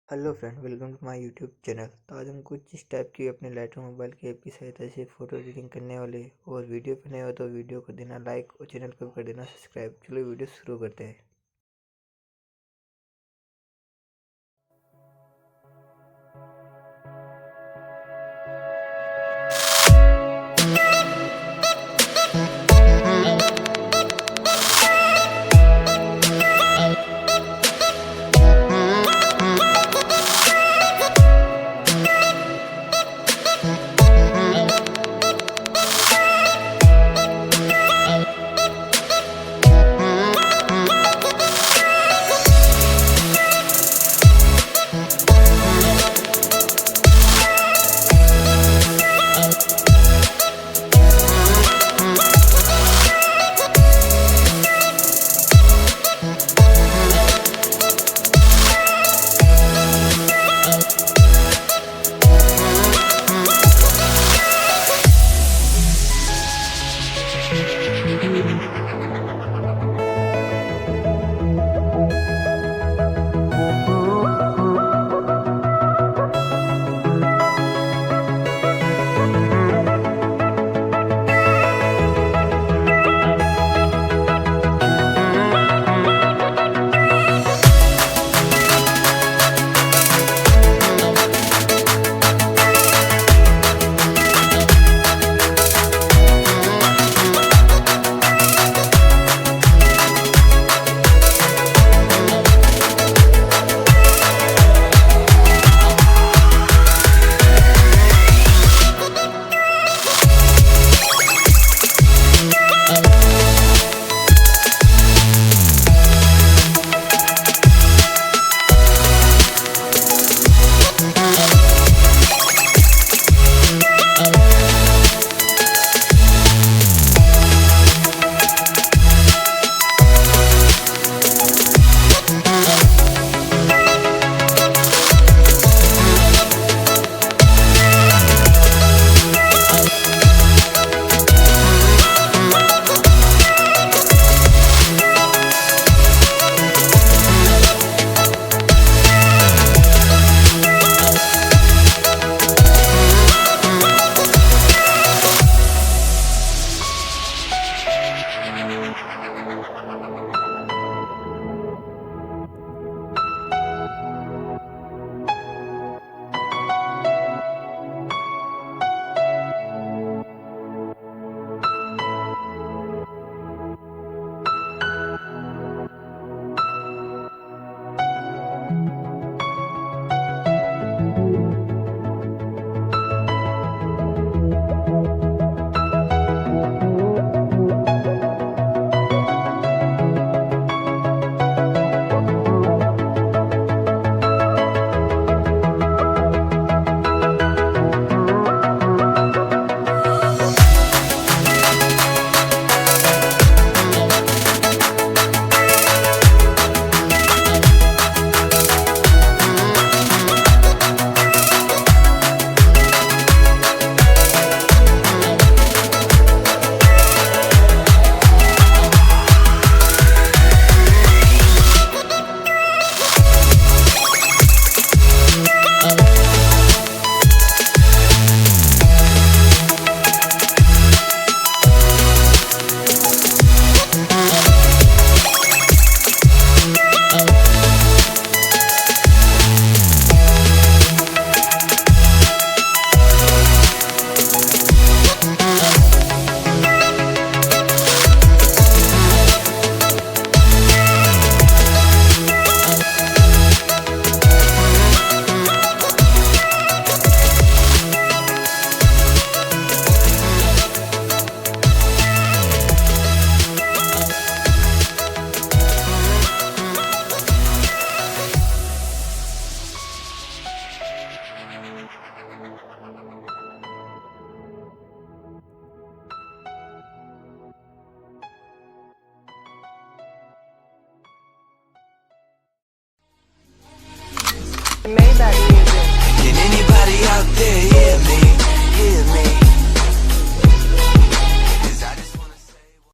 Hello friend, welcome to my YouTube channel. तो आज हम कुछ इस टाइप की अपने लाइटरूम मोबाइल की ऐप की सहायता से फ़ोटो एडिटिंग करने वाले। और वीडियो पे नए हो तो वीडियो को देना लाइक और चैनल को भी कर देना सब्सक्राइब। चलो वीडियो शुरू करते हैं। Made that music. Can anybody out there hear